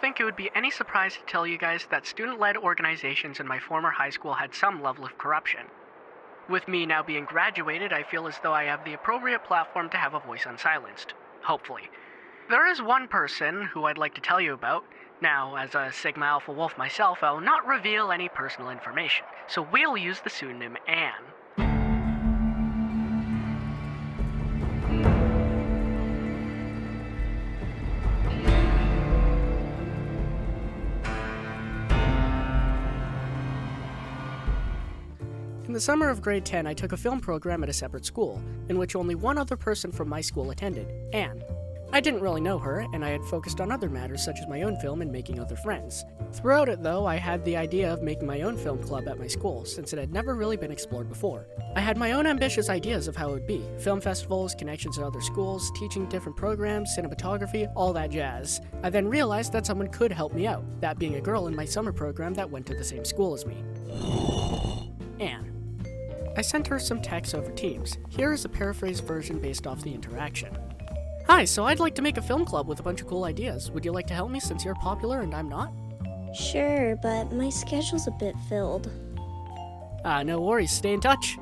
think it would be any surprise to tell you guys that student-led organizations in my former high school had some level of corruption. With me now being graduated, I feel as though I have the appropriate platform to have a voice unsilenced. Hopefully. There is one person who I'd like to tell you about. Now, as a Sigma Alpha Wolf myself, I'll not reveal any personal information, so we'll use the pseudonym Anne. In the summer of grade 10, I took a film program at a separate school, in which only one other person from my school attended, Anne. I didn't really know her, and I had focused on other matters such as my own film and making other friends. Throughout it, though, I had the idea of making my own film club at my school, since it had never really been explored before. I had my own ambitious ideas of how it would be: film festivals, connections in other schools, teaching different programs, cinematography, all that jazz. I then realized that someone could help me out, that being a girl in my summer program that went to the same school as me. Anne. I sent her some text over Teams. Here is a paraphrased version based off the interaction. Hi, so I'd like to make a film club with a bunch of cool ideas. Would you like to help me since you're popular and I'm not? Sure, but my schedule's a bit filled. No worries, stay in touch.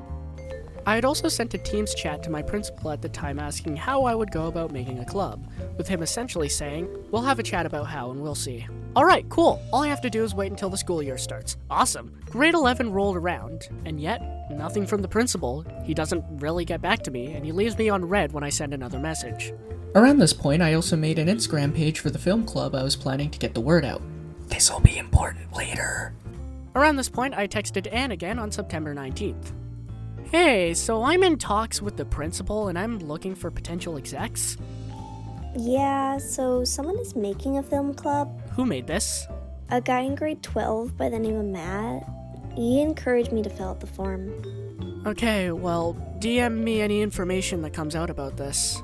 I had also sent a Teams chat to my principal at the time asking how I would go about making a club, with him essentially saying, "We'll have a chat about how and we'll see." Alright, cool. All I have to do is wait until the school year starts. Awesome. Grade 11 rolled around, and yet, nothing from the principal. He doesn't really get back to me, and he leaves me on red when I send another message. Around this point, I also made an Instagram page for the film club I was planning to get the word out. This'll be important later. Around this point, I texted Anne again on September 19th. Hey, so I'm in talks with the principal and I'm looking for potential execs. Yeah, so someone is making a film club. Who made this? A guy in grade 12 by the name of Matt. He encouraged me to fill out the form. Okay, well, DM me any information that comes out about this.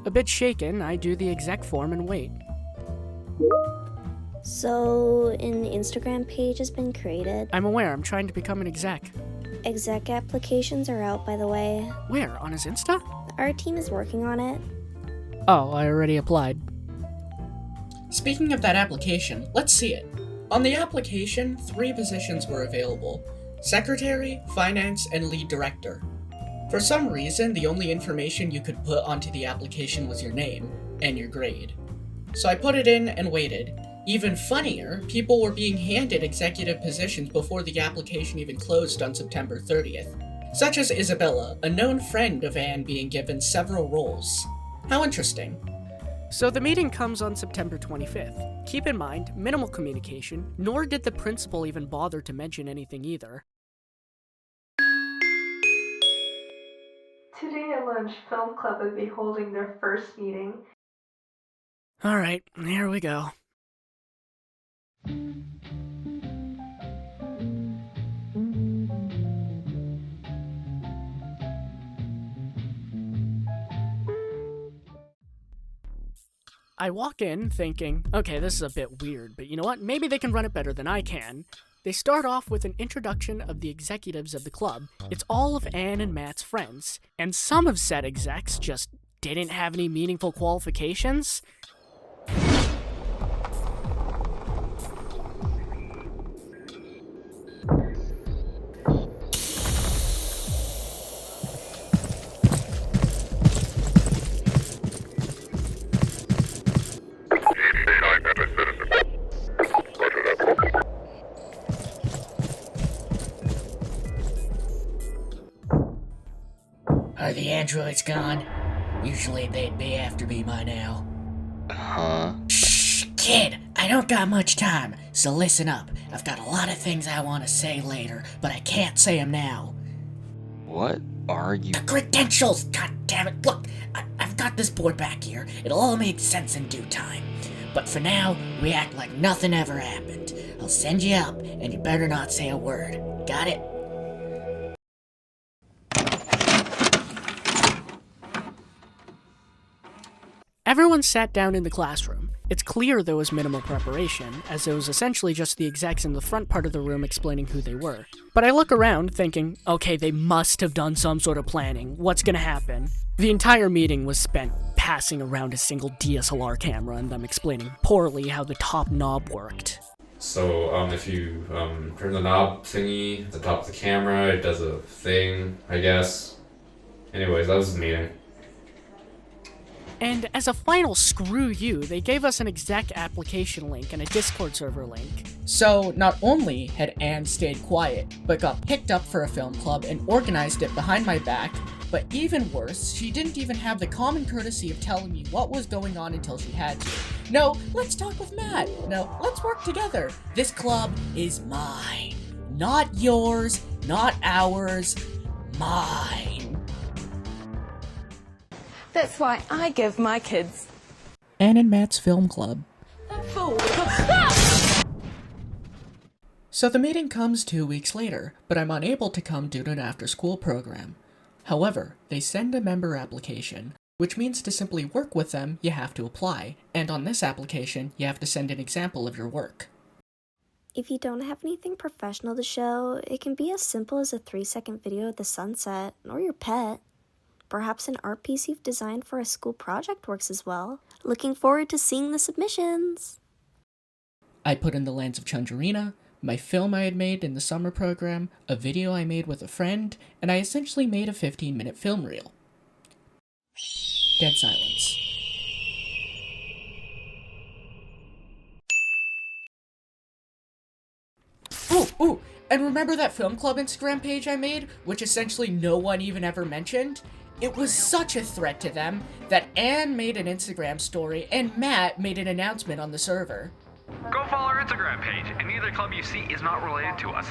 A bit shaken, I do the exec form and wait. So, an Instagram page has been created. I'm aware, I'm trying to become an exec. Exec applications are out, by the way. Where, on his Insta? Our team is working on it. Oh, I already applied. Speaking of that application, let's see it. On the application, 3 positions were available: secretary, finance, and lead director. For some reason, the only information you could put onto the application was your name and your grade. So I put it in and waited. Even funnier, people were being handed executive positions before the application even closed on September 30th, such as Isabella, a known friend of Anne, being given several roles. How interesting. So the meeting comes on September 25th. Keep in mind, minimal communication, nor did the principal even bother to mention anything either. Today at lunch, Film Club would be holding their first meeting. Alright, here we go. I walk in thinking, okay, this is a bit weird, but you know what? Maybe they can run it better than I can. They start off with an introduction of the executives of the club. It's all of Anne and Matt's friends, and some of said execs just didn't have any meaningful qualifications. Are the androids gone? Usually they'd be after me by now. Huh? Shh, kid, I don't got much time, so listen up. I've got a lot of things I want to say later, but I can't say them now. What are you? The credentials! God damn it! Look, I've got this board back here. It'll all make sense in due time. But for now, we act like nothing ever happened. I'll send you up, and you better not say a word. Got it? Everyone sat down in the classroom. It's clear there was minimal preparation, as it was essentially just the execs in the front part of the room explaining who they were. But I look around thinking, okay, they must have done some sort of planning. What's gonna happen? The entire meeting was spent passing around a single DSLR camera and them explaining poorly how the top knob worked. So if you turn the knob thingy at the top of the camera, it does a thing, I guess. Anyways, that was the meeting. And as a final screw you, they gave us an exec application link and a Discord server link. So, not only had Anne stayed quiet, but got picked up for a film club and organized it behind my back, but even worse, she didn't even have the common courtesy of telling me what was going on until she had to. No, let's talk with Matt. No, let's work together. This club is mine. Not yours, not ours, mine. That's why I give my kids Anne and Matt's film club. food. So the meeting comes 2 weeks later, but I'm unable to come due to an after-school program. However, they send a member application, which means to simply work with them, you have to apply, and on this application, you have to send an example of your work. If you don't have anything professional to show, it can be as simple as a 3-second video of the sunset or your pet. Perhaps an art piece you've designed for a school project works as well. Looking forward to seeing the submissions. I put in the Lands of Chunjarina, my film I had made in the summer program, a video I made with a friend, and I essentially made a 15-minute film reel. Dead silence. Ooh, and remember that film club Instagram page I made, which essentially no one even ever mentioned? It was such a threat to them that Anne made an Instagram story and Matt made an announcement on the server. Go follow our Instagram page, and either club you see is not related to us.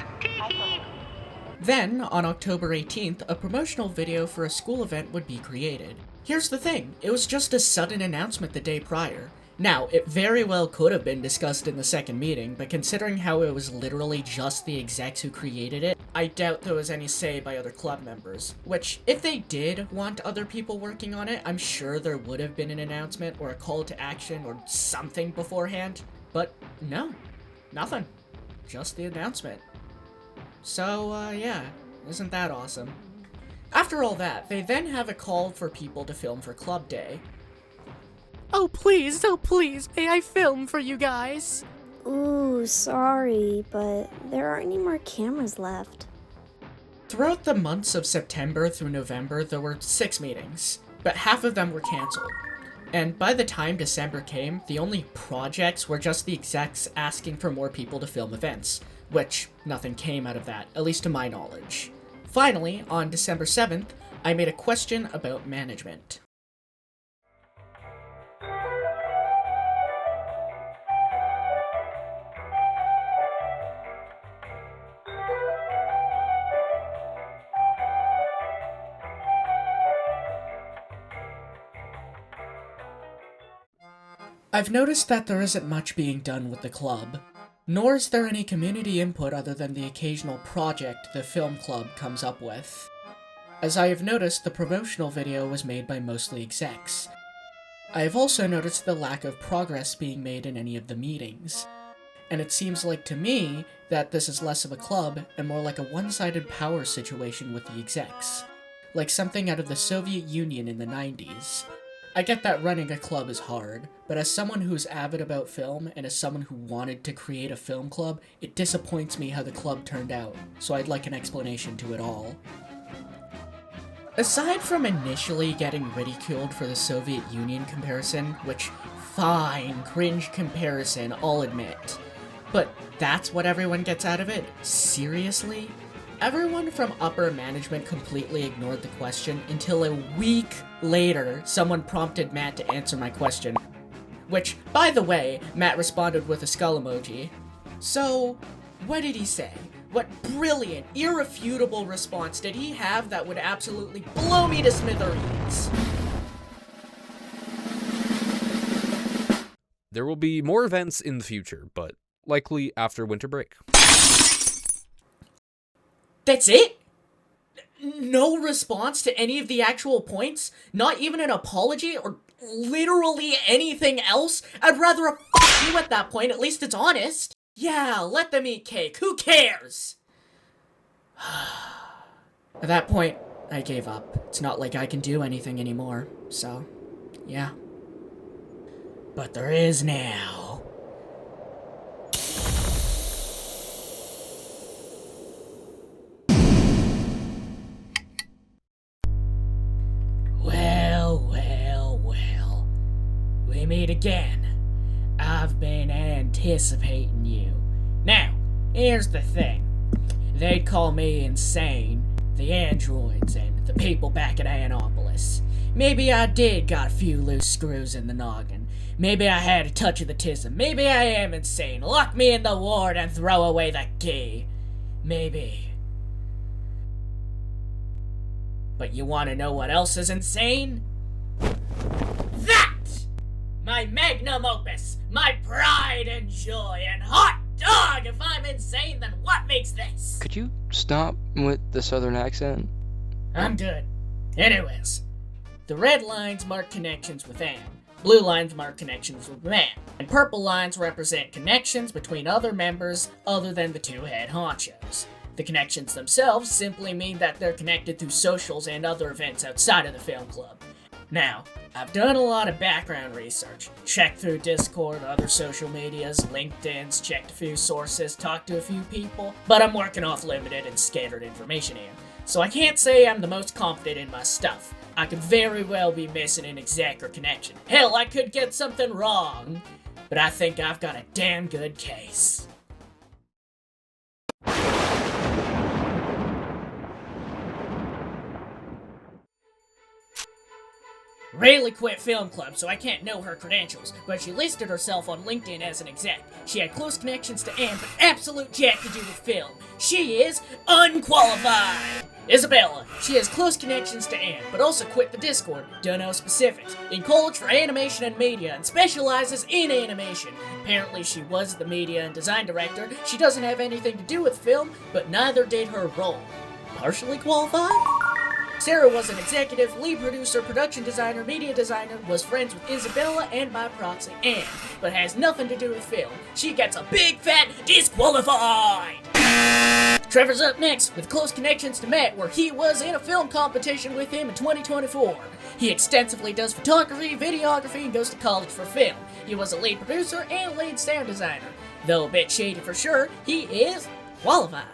Then, on October 18th, a promotional video for a school event would be created. Here's the thing, it was just a sudden announcement the day prior. Now, it very well could have been discussed in the second meeting, but considering how it was literally just the execs who created it, I doubt there was any say by other club members. Which, if they did want other people working on it, I'm sure there would have been an announcement or a call to action or something beforehand. But no, nothing. Just the announcement. So, yeah, isn't that awesome? After all that, they then have a call for people to film for Club Day. Oh please, may I film for you guys? Ooh, sorry, but there aren't any more cameras left. Throughout the months of September through November, there were 6 meetings, but half of them were cancelled. And by the time December came, the only projects were just the execs asking for more people to film events, which nothing came out of that, at least to my knowledge. Finally, on December 7th, I made a question about management. I've noticed that there isn't much being done with the club, nor is there any community input other than the occasional project the film club comes up with. As I have noticed, the promotional video was made by mostly execs. I have also noticed the lack of progress being made in any of the meetings, and it seems like to me that this is less of a club and more like a one-sided power situation with the execs, like something out of the Soviet Union in the 90s. I get that running a club is hard, but as someone who's avid about film, and as someone who wanted to create a film club, it disappoints me how the club turned out, so I'd like an explanation to it all. Aside from initially getting ridiculed for the Soviet Union comparison, which, fine, cringe comparison, I'll admit, but that's what everyone gets out of it? Seriously? Everyone from upper management completely ignored the question until a week later, someone prompted Matt to answer my question. Which, by the way, Matt responded with a skull emoji. So, what did he say? What brilliant, irrefutable response did he have that would absolutely blow me to smithereens? There will be more events in the future, but likely after winter break. That's it? No response to any of the actual points? Not even an apology or literally anything else? I'd rather a fuck you at that point, at least it's honest. Yeah, let them eat cake, who cares? At that point, I gave up. It's not like I can do anything anymore, so, Yeah. But there is now. Well. We meet again. I've been anticipating you. Now, here's the thing. They'd call me insane, the androids and the people back at Annapolis. Maybe I did got a few loose screws in the noggin. Maybe I had a touch of the tism. Maybe I am insane. Lock me in the ward and throw away the key. Maybe. But you want to know what else is insane? That! My magnum opus, my pride and joy, and hot dog! If I'm insane, then what makes this? Could you stop with the southern accent? I'm good. Anyways, the red lines mark connections with Anne, blue lines mark connections with Matt, and purple lines represent connections between other members other than the two head honchos. The connections themselves simply mean that they're connected through socials and other events outside of the film club. Now, I've done a lot of background research, checked through Discord, other social medias, LinkedIn's, checked a few sources, talked to a few people, but I'm working off limited and scattered information here, so I can't say I'm the most confident in my stuff. I could very well be missing an exact connection. Hell, I could get something wrong, but I think I've got a damn good case. Rayleigh quit film club, so I can't know her credentials, but she listed herself on LinkedIn as an exec. She had close connections to Anne, but absolute jack to do with film. She is unqualified! Isabella. She has close connections to Anne, but also quit the Discord, don't know specifics. In college for animation and media, and specializes in animation. Apparently she was the media and design director. She doesn't have anything to do with film, but neither did her role. Partially qualified? Sarah was an executive, lead producer, production designer, media designer, was friends with Isabella and by proxy Anne, but has nothing to do with film. She gets a big fat disqualified! Trevor's up next, with close connections to Matt, where he was in a film competition with him in 2024. He extensively does photography, videography, and goes to college for film. He was a lead producer and lead sound designer. Though a bit shady for sure, he is qualified.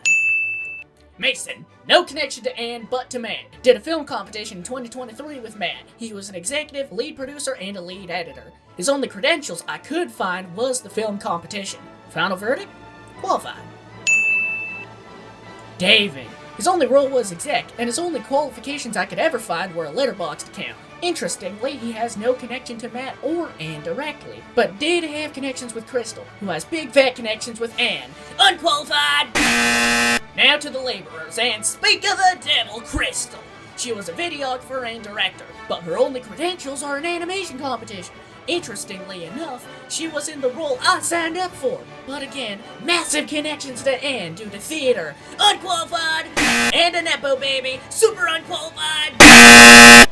Mason. No connection to Anne, but to Matt. Did a film competition in 2023 with Matt. He was an executive, lead producer, and a lead editor. His only credentials I could find was the film competition. Final verdict? Qualified. David. His only role was exec, and his only qualifications I could ever find were a letterboxd account. Interestingly, he has no connection to Matt or Anne directly, but did have connections with Crystal, who has big fat connections with Anne. Unqualified! Now to the laborers, and speak of the devil, Crystal. She was a videographer and director, but her only credentials are an animation competition. Interestingly enough, she was in the role I signed up for, but again, massive connections to Anne due to theater. Unqualified! And a Nepo baby, super unqualified!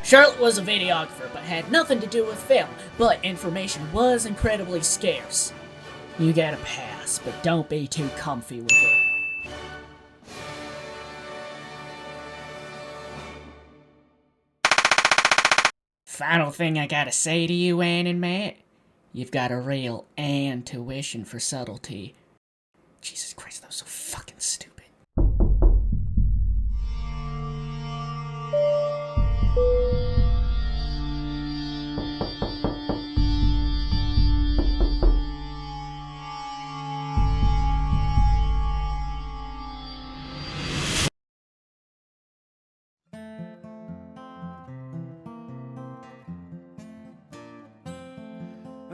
Charlotte was a videographer, but had nothing to do with film, but information was incredibly scarce. You get a pass, but don't be too comfy with it. Final thing I gotta say to you, Anne and Matt, you've got a real tuition for subtlety. Jesus Christ, that was so fucking stupid.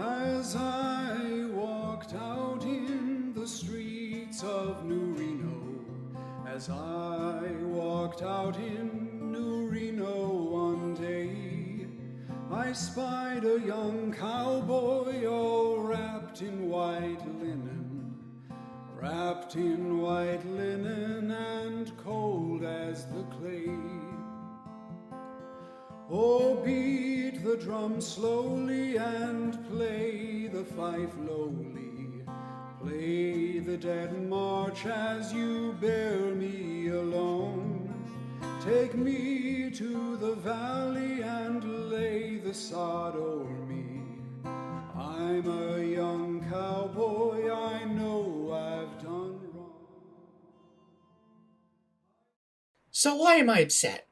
As I walked out in the streets of New Reno, as I walked out in New Reno one day, I spied a young cowboy all wrapped in white linen and cold as the clay. Oh, beat the drum slowly and play the fife lowly. Play the dead march as you bear me along. Take me to the valley and lay the the sod o'er me. I'm a young cowboy, I know I've done wrong. So why am I upset?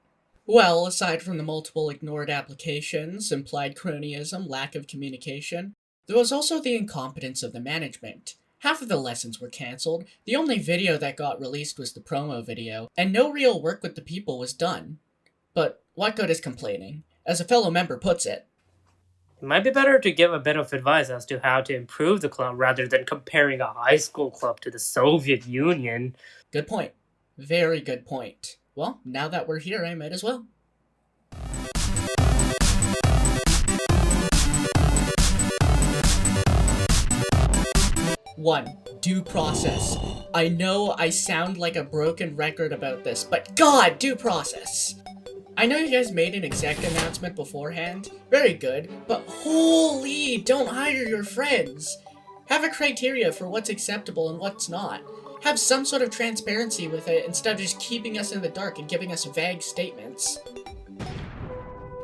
Well, aside from the multiple ignored applications, implied cronyism, lack of communication, there was also the incompetence of the management. Half of the lessons were cancelled, the only video that got released was the promo video, and no real work with the people was done. But what good is complaining? As a fellow member puts it, It might be better to give a bit of advice as to how to improve the club rather than comparing a high school club to the Soviet Union. Good point. Very good point. Well, now that we're here, I might as well. One, due process. I know I sound like a broken record about this, but God, due process! I know you guys made an exec announcement beforehand. Very good, but holy, don't hire your friends! Have a criteria for what's acceptable and what's not. Have some sort of transparency with it instead of just keeping us in the dark and giving us vague statements.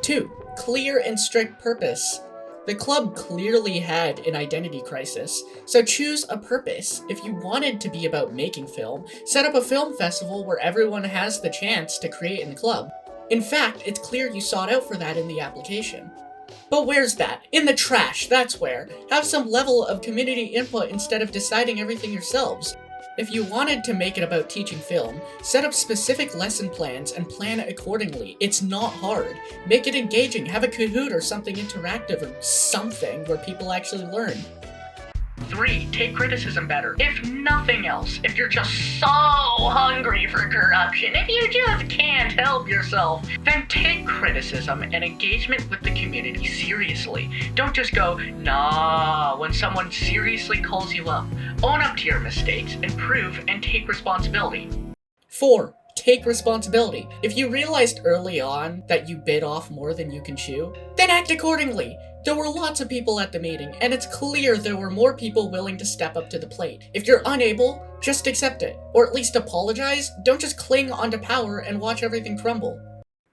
2. Clear and strict purpose. The club clearly had an identity crisis, so choose a purpose. If you wanted to be about making film, set up a film festival where everyone has the chance to create in the club. In fact, it's clear you sought out for that in the application. But where's that? In the trash, that's where. Have some level of community input instead of deciding everything yourselves. If you wanted to make it about teaching film, set up specific lesson plans and plan accordingly. It's not hard. Make it engaging, have a Kahoot or something interactive or something where people actually learn. 3. Take criticism better. If nothing else, if you're just so hungry for corruption, if you just can't help yourself, then take criticism and engagement with the community seriously. Don't just go, nah, when someone seriously calls you up. Own up to your mistakes, improve, and take responsibility. 4. Take responsibility. If you realized early on that you bit off more than you can chew, then act accordingly. There were lots of people at the meeting, and it's clear there were more people willing to step up to the plate. If you're unable, just accept it, or at least apologize. Don't just cling onto power and watch everything crumble.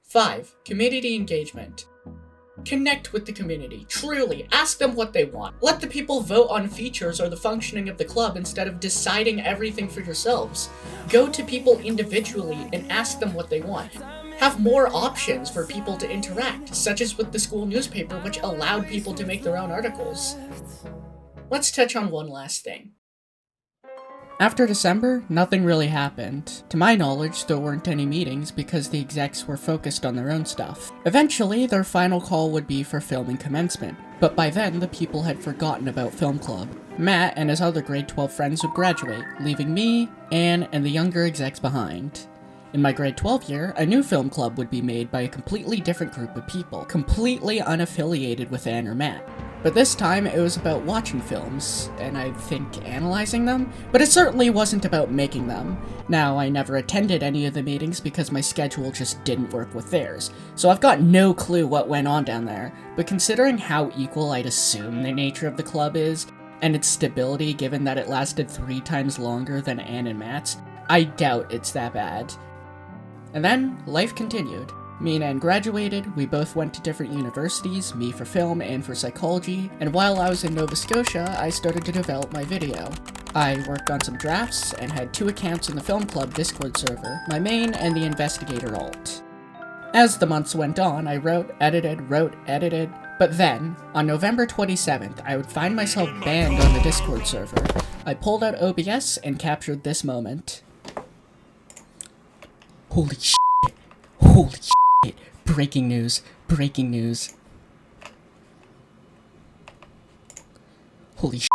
5. Community engagement. Connect with the community, truly, ask them what they want. Let the people vote on features or the functioning of the club instead of deciding everything for yourselves. Go to people individually and ask them what they want. Have more options for people to interact, such as with the school newspaper, which allowed people to make their own articles. Let's touch on one last thing. After December, nothing really happened. To my knowledge, there weren't any meetings because the execs were focused on their own stuff. Eventually, their final call would be for filming commencement, but by then the people had forgotten about film club. Matt and his other grade 12 friends would graduate, leaving me, Anne, and the younger execs behind. In my grade 12 year, a new film club would be made by a completely different group of people, completely unaffiliated with Anne or Matt. But this time, it was about watching films, and I think analyzing them, but it certainly wasn't about making them. Now, I never attended any of the meetings because my schedule just didn't work with theirs, so I've got no clue what went on down there, but considering how equal I'd assume the nature of the club is, and its stability given that it lasted 3 times longer than Anne and Matt's, I doubt it's that bad. And then, life continued. Me and Anne graduated, we both went to different universities, me for film and for psychology, and while I was in Nova Scotia, I started to develop my video. I worked on some drafts, and had 2 accounts in the Film Club Discord server, my main and the Investigator alt. As the months went on, I wrote, edited, but then, on November 27th, I would find myself banned on the Discord server. I pulled out OBS and captured this moment. Holy shit. Holy shit. Breaking news. Breaking news. Holy shit.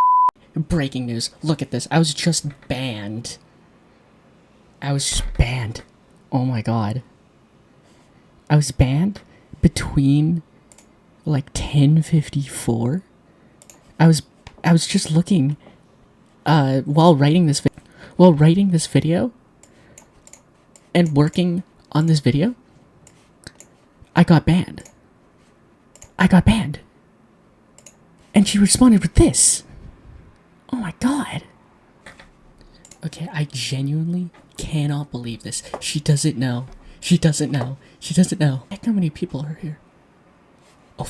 Breaking news. Look at this. I was just banned. I was just banned. Oh my god. I was banned between like 10:54. I was just looking while writing this video and working on this video. I got banned. And she responded with this. Oh my god. Okay, I genuinely cannot believe this. She doesn't know. Heck, how many people are here? Oh,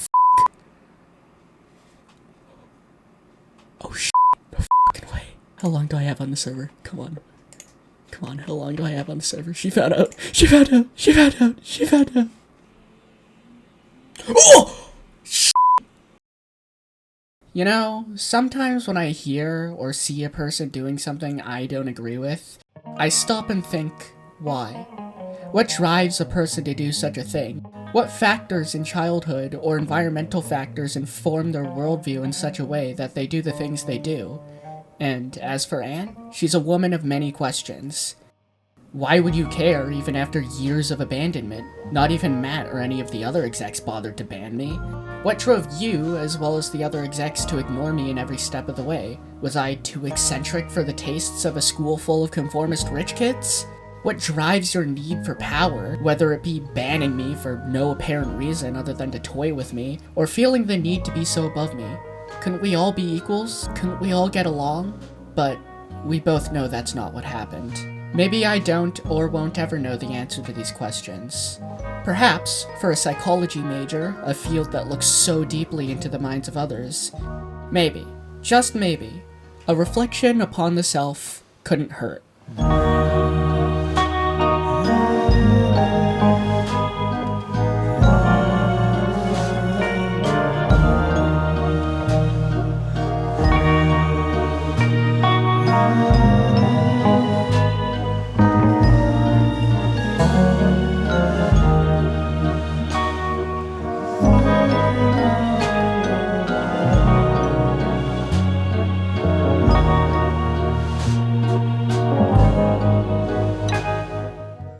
How long do I have on the server? Come on. Come on, how long do I have on the server? She found out. She found out. She found out. She found out. Oh! You know, sometimes when I hear or see a person doing something I don't agree with, I stop and think, why? What drives a person to do such a thing? What factors in childhood or environmental factors inform their worldview in such a way that they do the things they do? And as for Anne, she's a woman of many questions. Why would you care even after years of abandonment? Not even Matt or any of the other execs bothered to ban me. What drove you, as well as the other execs, to ignore me in every step of the way? Was I too eccentric for the tastes of a school full of conformist rich kids? What drives your need for power, whether it be banning me for no apparent reason other than to toy with me, or feeling the need to be so above me? Couldn't we all be equals? Couldn't we all get along? But we both know that's not what happened. Maybe I don't or won't ever know the answer to these questions. Perhaps, for a psychology major, a field that looks so deeply into the minds of others, maybe, just maybe, a reflection upon the self couldn't hurt.